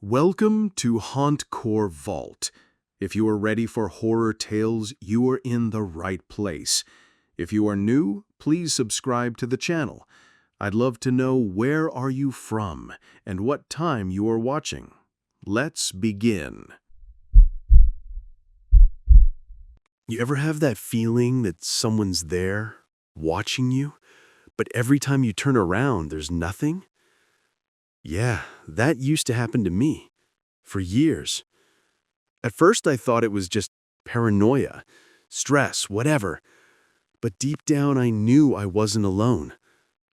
Welcome to Hauntcore Vault. If you are ready for horror tales, you are in the right place. If you are new, please subscribe to the channel. I'd love to know where are you from and what time you are watching. Let's begin. You ever have that feeling that someone's there, watching you, but every time you turn around, there's nothing? Yeah, that used to happen to me, for years. At first I thought it was just paranoia, stress, whatever. But deep down I knew I wasn't alone.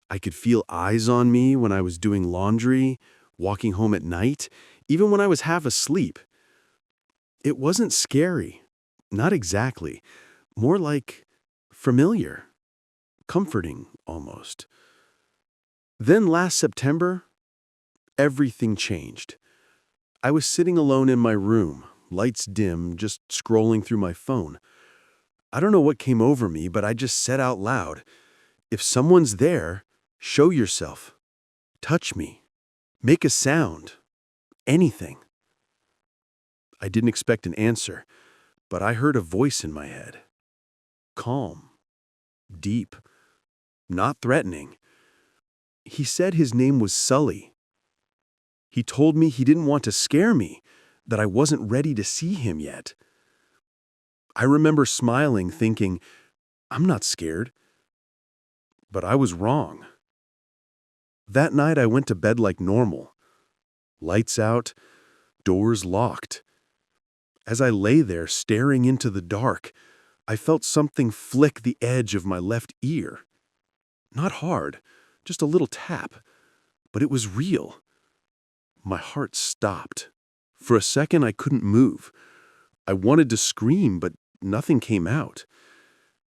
I could feel eyes on me when I was doing laundry, walking home at night, even when I was half asleep. It wasn't scary, not exactly. More like familiar, comforting almost. Then last September, everything changed. I was sitting alone in my room, lights dim, just scrolling through my phone. I don't know what came over me, but I just said out loud, "If someone's there, show yourself. Touch me. Make a sound. Anything." I didn't expect an answer, but I heard a voice in my head. Calm. Deep. Not threatening. He said his name was Sully. He told me he didn't want to scare me, that I wasn't ready to see him yet. I remember smiling, thinking, I'm not scared. But I was wrong. That night I went to bed like normal. Lights out, doors locked. As I lay there staring into the dark, I felt something flick the edge of my left ear. Not hard, just a little tap, but it was real. My heart stopped. For a second, I couldn't move. I wanted to scream, but nothing came out.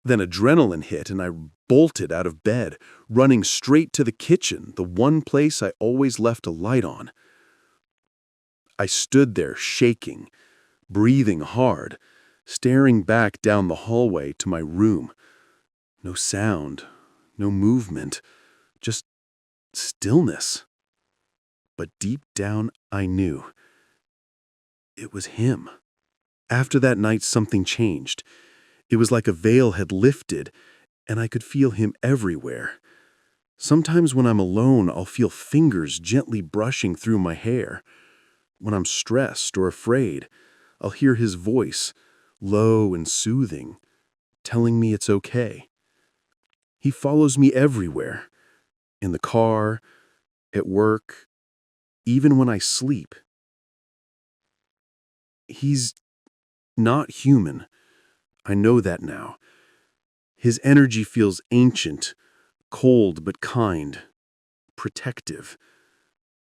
Then adrenaline hit, and I bolted out of bed, running straight to the kitchen, the one place I always left a light on. I stood there shaking, breathing hard, staring back down the hallway to my room. No sound, no movement, just stillness. But deep down, I knew. It was him. After that night, something changed. It was like a veil had lifted, and I could feel him everywhere. Sometimes when I'm alone, I'll feel fingers gently brushing through my hair. When I'm stressed or afraid, I'll hear his voice, low and soothing, telling me it's okay. He follows me everywhere. In the car, at work, even when I sleep. He's not human. I know that now. His energy feels ancient, cold but kind, protective,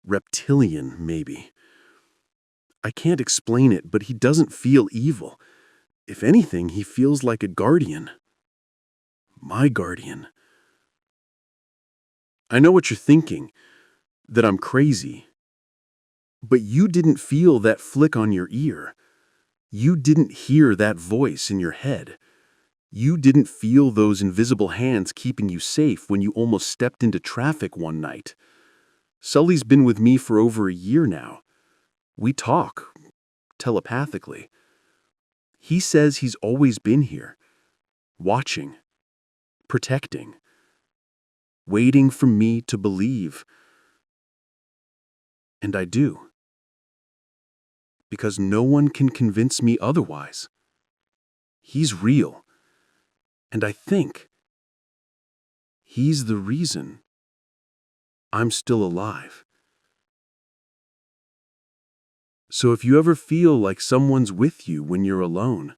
reptilian maybe. I can't explain it, but he doesn't feel evil. If anything, he feels like a guardian. My guardian. I know what you're thinking, that I'm crazy. But you didn't feel that flick on your ear. You didn't hear that voice in your head. You didn't feel those invisible hands keeping you safe when you almost stepped into traffic one night. Sully's been with me for over a year now. We talk, telepathically. He says he's always been here, watching, protecting, waiting for me to believe. And I do. Because no one can convince me otherwise. He's real. And I think he's the reason I'm still alive. So if you ever feel like someone's with you when you're alone,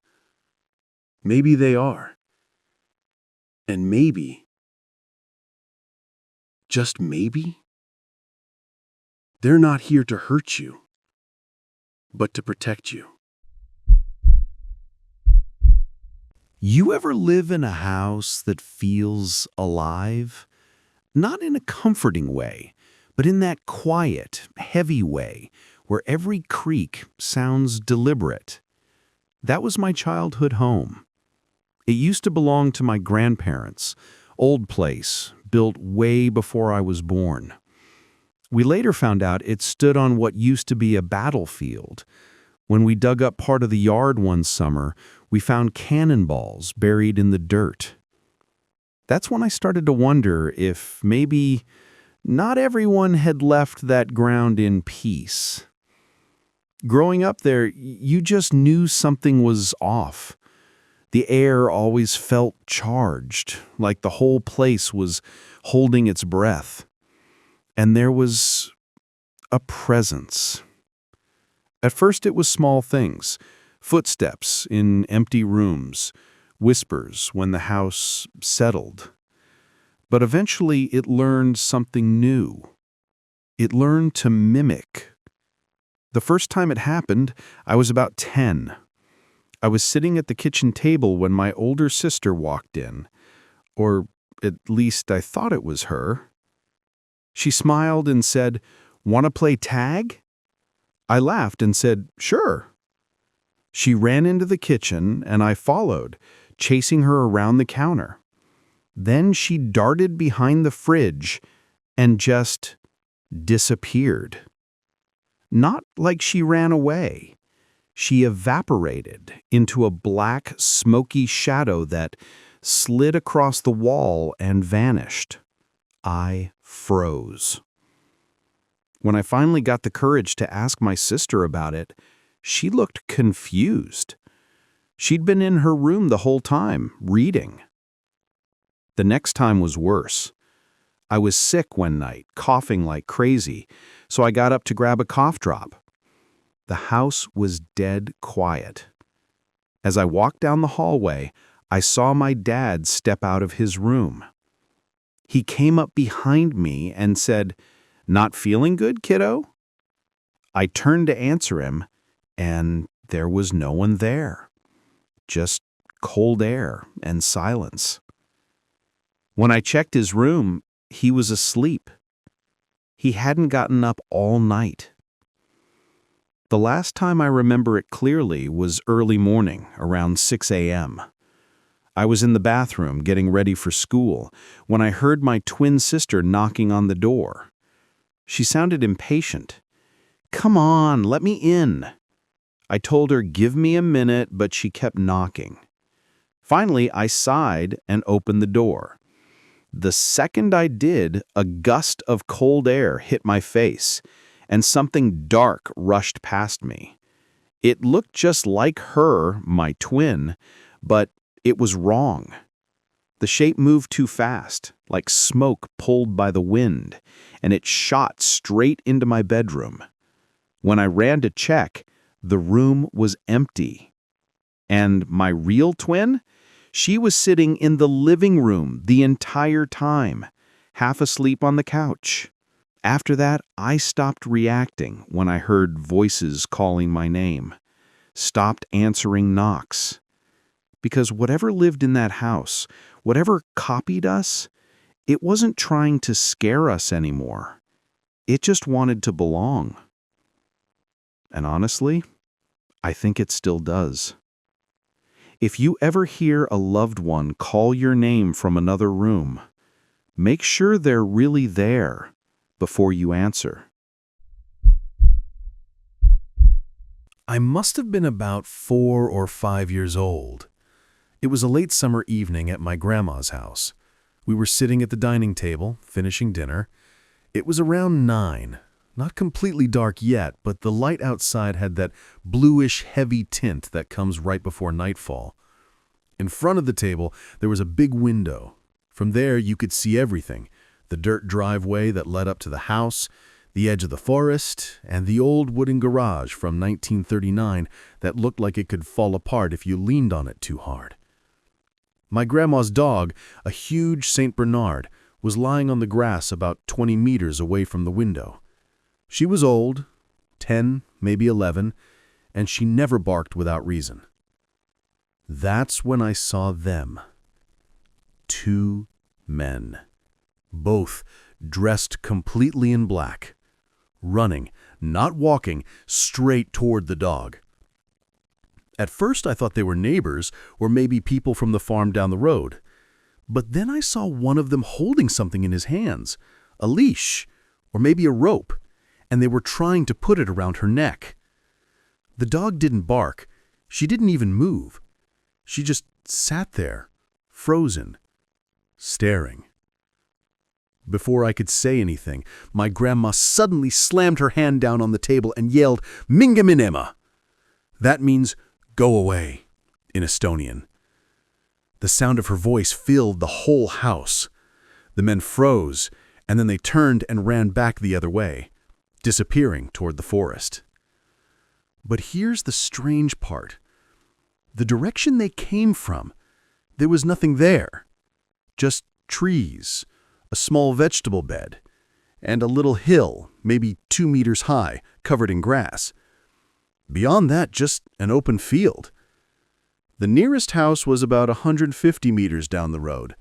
maybe they are. And maybe, just maybe, they're not here to hurt you, but to protect you. You ever live in a house that feels alive? Not in a comforting way, but in that quiet, heavy way where every creak sounds deliberate. That was my childhood home. It used to belong to my grandparents, old place, built way before I was born. We later found out it stood on what used to be a battlefield. When we dug up part of the yard one summer, we found cannonballs buried in the dirt. That's when I started to wonder if maybe not everyone had left that ground in peace. Growing up there, you just knew something was off. The air always felt charged, like the whole place was holding its breath. And there was a presence. At first it was small things, footsteps in empty rooms, whispers when the house settled. But eventually it learned something new. It learned to mimic. The first time it happened, I was about 10. I was sitting at the kitchen table when my older sister walked in, or at least I thought it was her. She smiled and said, "Want to play tag?" I laughed and said, "Sure." She ran into the kitchen and I followed, chasing her around the counter. Then she darted behind the fridge and just disappeared. Not like she ran away. She evaporated into a black, smoky shadow that slid across the wall and vanished. I froze. When I finally got the courage to ask my sister about it, she looked confused. She'd been in her room the whole time, reading. The next time was worse. I was sick one night, coughing like crazy, so I got up to grab a cough drop. The house was dead quiet. As I walked down the hallway, I saw my dad step out of his room. He came up behind me and said, "Not feeling good, kiddo?" I turned to answer him, and there was no one there. Just cold air and silence. When I checked his room, he was asleep. He hadn't gotten up all night. The last time I remember it clearly was early morning, around 6 a.m. I was in the bathroom getting ready for school when I heard my twin sister knocking on the door. She sounded impatient. "Come on, let me in." I told her, "Give me a minute," but she kept knocking. Finally, I sighed and opened the door. The second I did, a gust of cold air hit my face, and something dark rushed past me. It looked just like her, my twin, but it was wrong. The shape moved too fast, like smoke pulled by the wind, and it shot straight into my bedroom. When I ran to check, the room was empty. And my real twin? She was sitting in the living room the entire time, half asleep on the couch. After that, I stopped reacting when I heard voices calling my name, stopped answering knocks. Because whatever lived in that house, whatever copied us, it wasn't trying to scare us anymore. It just wanted to belong. And honestly, I think it still does. If you ever hear a loved one call your name from another room, make sure they're really there before you answer. I must have been about 4 or 5 years old. It was a late summer evening at my grandma's house. We were sitting at the dining table, finishing dinner. It was around 9. Not completely dark yet, but the light outside had that bluish, heavy tint that comes right before nightfall. In front of the table, there was a big window. From there, you could see everything: the dirt driveway that led up to the house, the edge of the forest, and the old wooden garage from 1939 that looked like it could fall apart if you leaned on it too hard. My grandma's dog, a huge St. Bernard, was lying on the grass about 20 meters away from the window. She was old, 10, maybe 11, and she never barked without reason. That's when I saw them. 2 men, both dressed completely in black, running, not walking, straight toward the dog. At first I thought they were neighbors or maybe people from the farm down the road. But then I saw one of them holding something in his hands, a leash, or maybe a rope, and they were trying to put it around her neck. The dog didn't bark. She didn't even move. She just sat there, frozen, staring. Before I could say anything, my grandma suddenly slammed her hand down on the table and yelled, "Minga minema!" That means, "Go away," in Estonian. The sound of her voice filled the whole house. The men froze, and then they turned and ran back the other way, disappearing toward the forest. But here's the strange part. The direction they came from, there was nothing there. Just trees, a small vegetable bed, and a little hill, maybe 2 meters high, covered in grass. Beyond that, just an open field. The nearest house was about 150 meters down the road,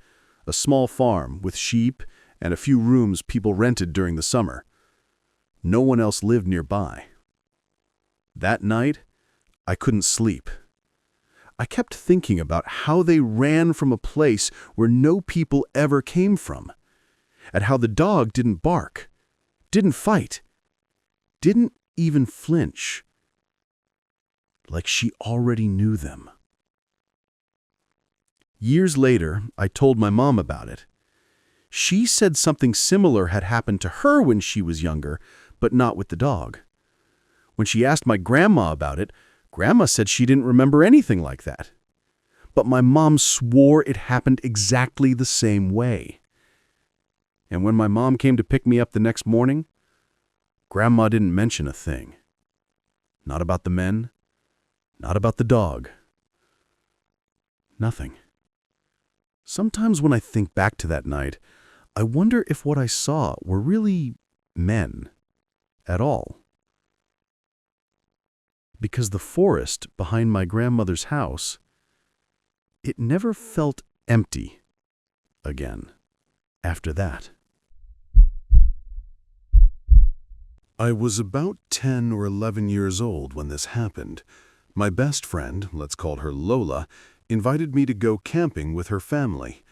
a small farm with sheep and a few rooms people rented during the summer. No one else lived nearby. That night, I couldn't sleep. I kept thinking about how they ran from a place where no people ever came from, and how the dog didn't bark, didn't fight, didn't even flinch, like she already knew them. Years later, I told my mom about it. She said something similar had happened to her when she was younger, but not with the dog. When she asked my grandma about it, Grandma said she didn't remember anything like that. But my mom swore it happened exactly the same way. And when my mom came to pick me up the next morning, Grandma didn't mention a thing. Not about the men, not about the dog. Nothing. Sometimes when I think back to that night, I wonder if what I saw were really men at all. Because the forest behind my grandmother's house, it never felt empty again after that. I was about 10 or 11 years old when this happened. My best friend, let's call her Lola, invited me to go camping with her family.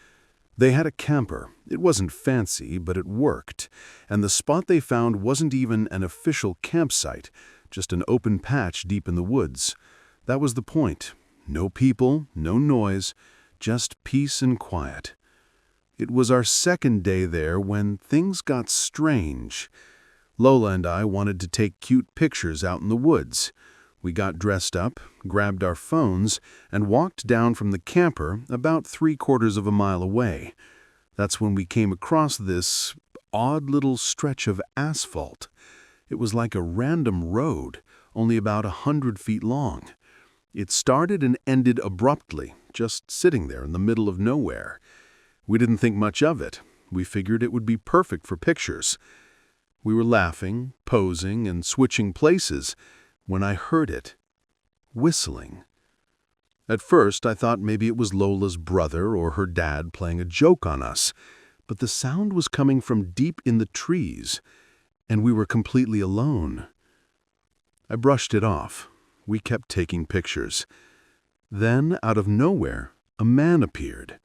They had a camper. It wasn't fancy, but it worked. And the spot they found wasn't even an official campsite, just an open patch deep in the woods. That was the point. No people, no noise, just peace and quiet. It was our second day there when things got strange. Lola and I wanted to take cute pictures out in the woods. We got dressed up, grabbed our phones, and walked down from the camper about 3/4 of a mile away. That's when we came across this odd little stretch of asphalt. It was like a random road, only about 100 feet long. It started and ended abruptly, just sitting there in the middle of nowhere. We didn't think much of it. We figured it would be perfect for pictures. We were laughing, posing, and switching places when I heard it, whistling. At first, I thought maybe it was Lola's brother or her dad playing a joke on us, but the sound was coming from deep in the trees, and we were completely alone. I brushed it off. We kept taking pictures. Then, out of nowhere, a man appeared.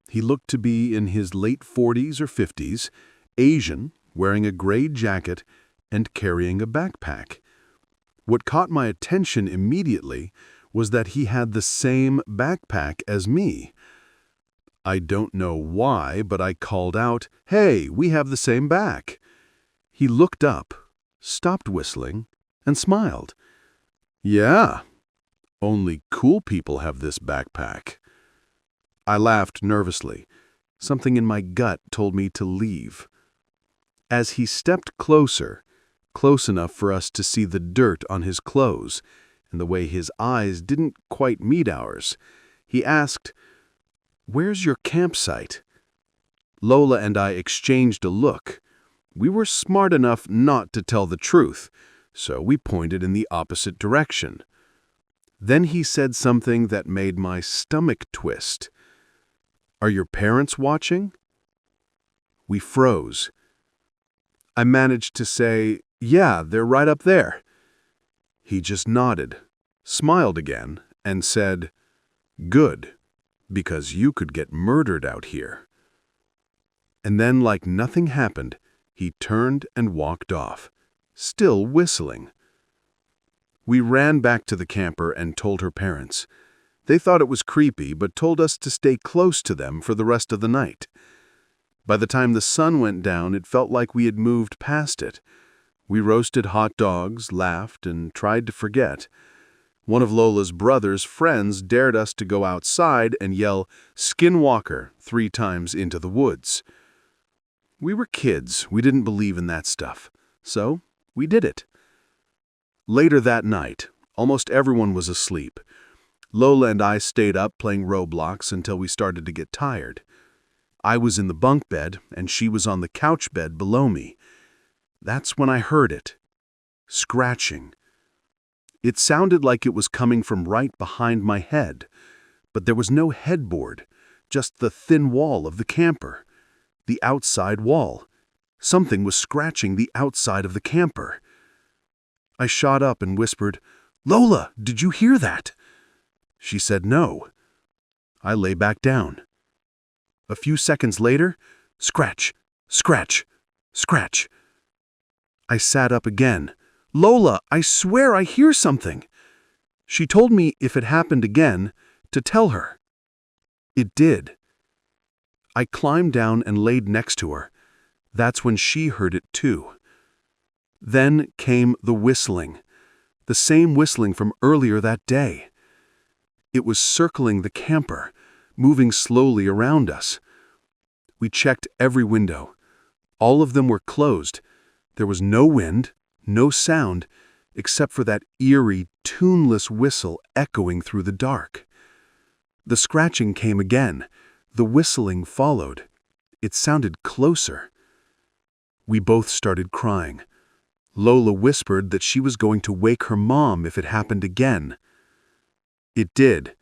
He looked to be in his late 40s or 50s, Asian, wearing a gray jacket and carrying a backpack. What caught my attention immediately was that he had the same backpack as me. I don't know why, but I called out, "Hey, we have the same back." He looked up, stopped whistling, and smiled. "Yeah, only cool people have this backpack." I laughed nervously. Something in my gut told me to leave. As he stepped closer, close enough for us to see the dirt on his clothes, and the way his eyes didn't quite meet ours, he asked, "Where's your campsite?" Lola and I exchanged a look. We were smart enough not to tell the truth, so we pointed in the opposite direction. Then he said something that made my stomach twist. "Are your parents watching?" We froze. I managed to say, "Yeah, they're right up there." He just nodded, smiled again, and said, "Good, because you could get murdered out here." And then, like nothing happened, He turned and walked off, still whistling. We ran back to the camper and told her parents. They thought it was creepy, but told us to stay close to them for the rest of the night. By the time the sun went down, it felt like we had moved past it. We roasted hot dogs, laughed, and tried to forget. One of Lola's brother's friends dared us to go outside and yell, "Skinwalker," 3 times into the woods. We were kids. We didn't believe in that stuff. So, we did it. Later that night, almost everyone was asleep. Lola and I stayed up playing Roblox until we started to get tired. I was in the bunk bed, and she was on the couch bed below me. That's when I heard it. Scratching. It sounded like it was coming from right behind my head, but there was no headboard, just the thin wall of the camper. The outside wall. Something was scratching the outside of the camper. I shot up and whispered, "Lola, did you hear that?" She said no. I lay back down. A few seconds later, scratch, scratch, scratch. I sat up again. "Lola, I swear I hear something." She told me if it happened again, to tell her. It did. I climbed down and laid next to her. That's when she heard it too. Then came the whistling. The same whistling from earlier that day. It was circling the camper, moving slowly around us. We checked every window. All of them were closed. There was no wind, no sound, except for that eerie, tuneless whistle echoing through the dark. The scratching came again. The whistling followed. It sounded closer. We both started crying. Lola whispered that she was going to wake her mom if it happened again. It did.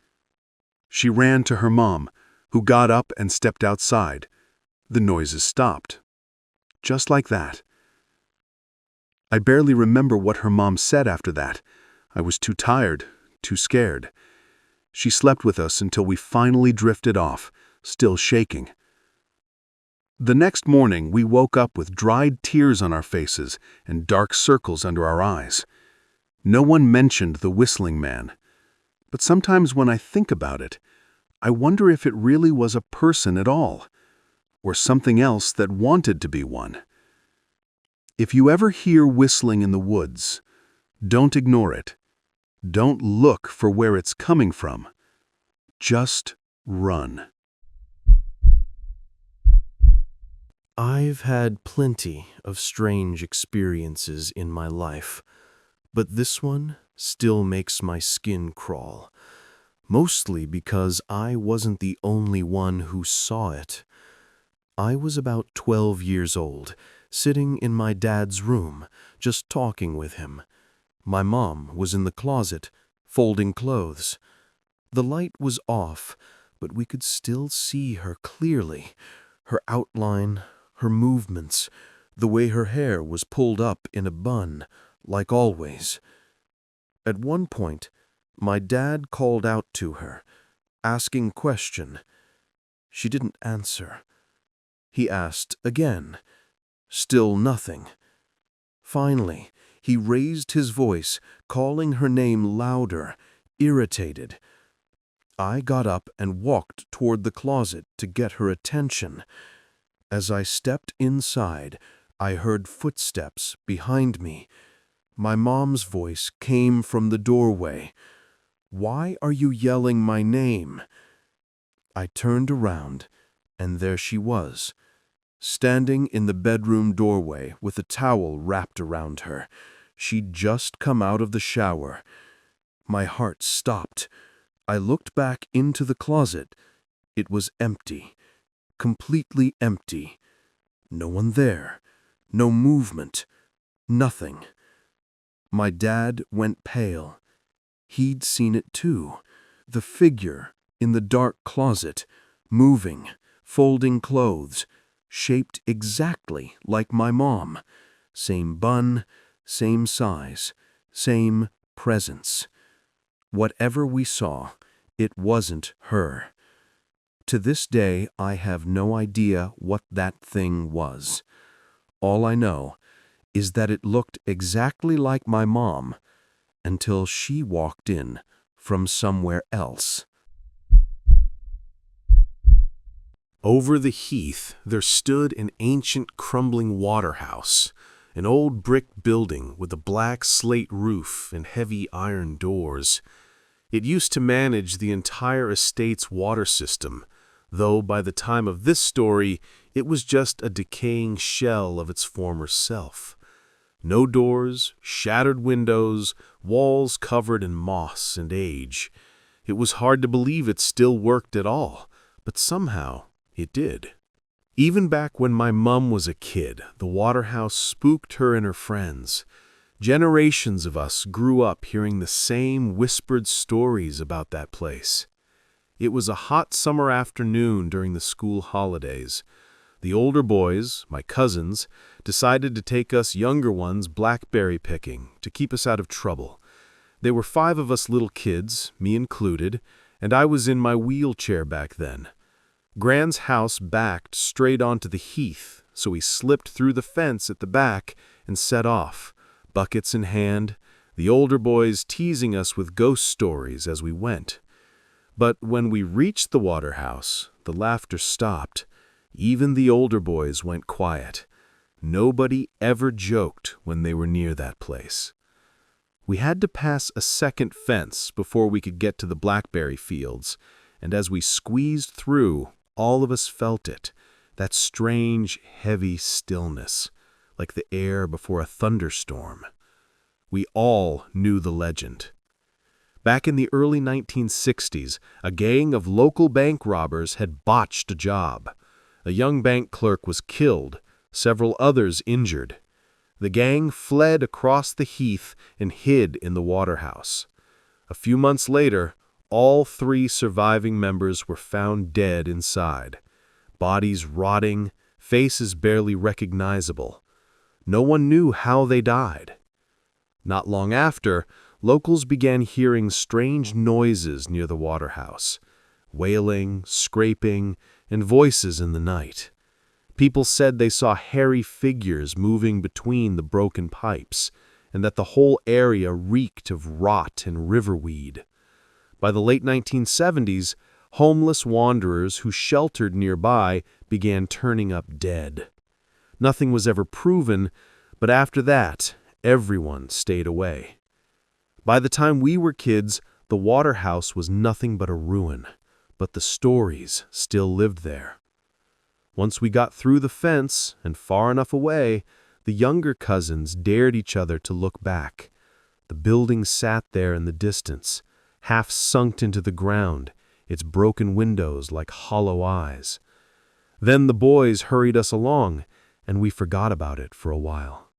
She ran to her mom, who got up and stepped outside. The noises stopped. Just like that. I barely remember what her mom said after that. I was too tired, too scared. She slept with us until we finally drifted off, still shaking. The next morning, we woke up with dried tears on our faces and dark circles under our eyes. No one mentioned the whistling man. But sometimes when I think about it, I wonder if it really was a person at all, or something else that wanted to be one. If you ever hear whistling in the woods, don't ignore it. Don't look for where it's coming from. Just run. I've had plenty of strange experiences in my life, but this one still makes my skin crawl, mostly because I wasn't the only one who saw it. I was about 12 years old, sitting in my dad's room, just talking with him. My mom was in the closet, folding clothes. The light was off, but we could still see her clearly, her outline, her movements, the way her hair was pulled up in a bun, like always. At one point, my dad called out to her, asking question. She didn't answer. He asked again. Still nothing. Finally, he raised his voice, calling her name louder, irritated. I got up and walked toward the closet to get her attention. As I stepped inside, I heard footsteps behind me. My mom's voice came from the doorway. "Why are you yelling my name?" I turned around, and there she was, standing in the bedroom doorway with a towel wrapped around her. She'd just come out of the shower. My heart stopped. I looked back into the closet. It was empty. Completely empty. No one there. No movement. Nothing. My dad went pale. He'd seen it too. The figure in the dark closet, moving, folding clothes, shaped exactly like my mom. Same bun, same size, same presence. Whatever we saw, it wasn't her. To this day, I have no idea what that thing was. All I know is that it looked exactly like my mom until she walked in from somewhere else. Over the heath there stood an ancient crumbling waterhouse, an old brick building with a black slate roof and heavy iron doors. It used to manage the entire estate's water system, though by the time of this story it was just a decaying shell of its former self. No doors, shattered windows, walls covered in moss and age. It was hard to believe it still worked at all, but somehow it did. Even back when my mum was a kid, the Waterhouse spooked her and her friends. Generations of us grew up hearing the same whispered stories about that place. It was a hot summer afternoon during the school holidays. The older boys, my cousins, decided to take us younger ones blackberry picking to keep us out of trouble. There were 5 of us little kids, me included, and I was in my wheelchair back then. Gran's house backed straight onto the heath, so we slipped through the fence at the back and set off, buckets in hand, the older boys teasing us with ghost stories as we went. But when we reached the Waterhouse, the laughter stopped. Even the older boys went quiet. Nobody ever joked when they were near that place. We had to pass a second fence before we could get to the blackberry fields, and as we squeezed through, all of us felt it, that strange, heavy stillness, like the air before a thunderstorm. We all knew the legend. Back in the early 1960s, a gang of local bank robbers had botched a job. A young bank clerk was killed, several others injured. The gang fled across the heath and hid in the Waterhouse. A few months later, all 3 surviving members were found dead inside, bodies rotting, faces barely recognizable. No one knew how they died. Not long after, locals began hearing strange noises near the Waterhouse, wailing, scraping, and voices in the night. People said they saw hairy figures moving between the broken pipes, and that the whole area reeked of rot and riverweed. By the late 1970s, homeless wanderers who sheltered nearby began turning up dead. Nothing was ever proven, but after that, everyone stayed away. By the time we were kids, the Waterhouse was nothing but a ruin, but the stories still lived there. Once we got through the fence and far enough away, the younger cousins dared each other to look back. The building sat there in the distance, half sunk into the ground, its broken windows like hollow eyes. Then the boys hurried us along, and we forgot about it for a while.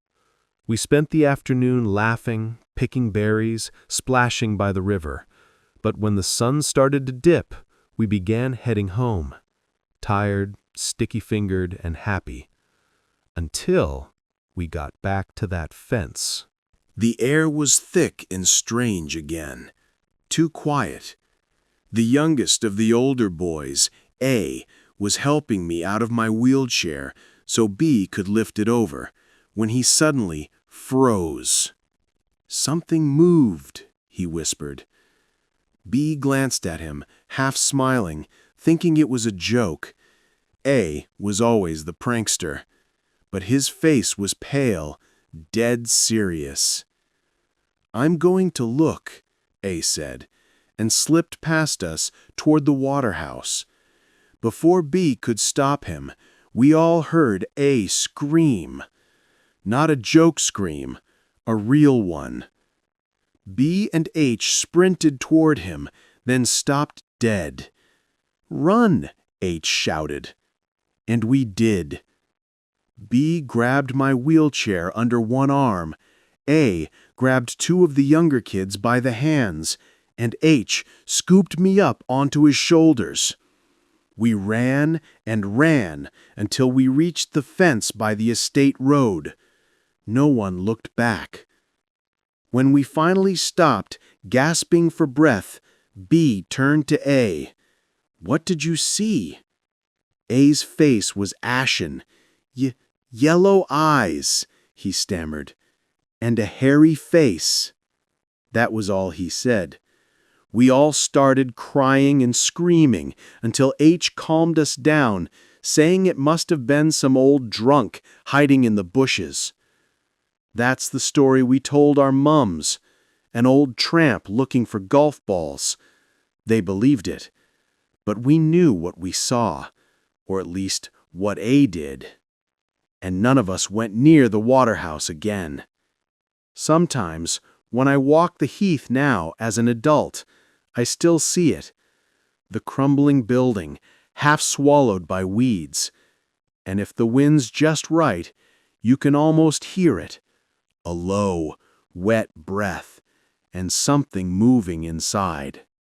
We spent the afternoon laughing, picking berries, splashing by the river. But when the sun started to dip, we began heading home, tired, sticky-fingered, and happy, until we got back to that fence. The air was thick and strange again, too quiet. The youngest of the older boys, A, was helping me out of my wheelchair so B could lift it over, when he suddenly froze. "Something moved," he whispered. B glanced at him, half smiling, thinking it was a joke. A was always the prankster, but his face was pale, dead serious. "I'm going to look," A said, and slipped past us toward the Waterhouse. Before B could stop him, we all heard A scream. Not a joke scream, a real one. B and H sprinted toward him, then stopped dead. "Run!" H shouted. And we did. B grabbed my wheelchair under one arm, A grabbed 2 of the younger kids by the hands, and H scooped me up onto his shoulders. We ran and ran until we reached the fence by the estate road. No one looked back. When we finally stopped, gasping for breath, B turned to A. "What did you see?" A's face was ashen. Yellow eyes, he stammered, and a hairy face. That was all he said. We all started crying and screaming until H calmed us down, saying it must have been some old drunk hiding in the bushes. That's the story we told our mums, an old tramp looking for golf balls. They believed it, but we knew what we saw, or at least what A did. And none of us went near the Waterhouse again. Sometimes, when I walk the Heath now as an adult, I still see it. The crumbling building, half swallowed by weeds. And if the wind's just right, you can almost hear it. A low, wet breath, and something moving inside.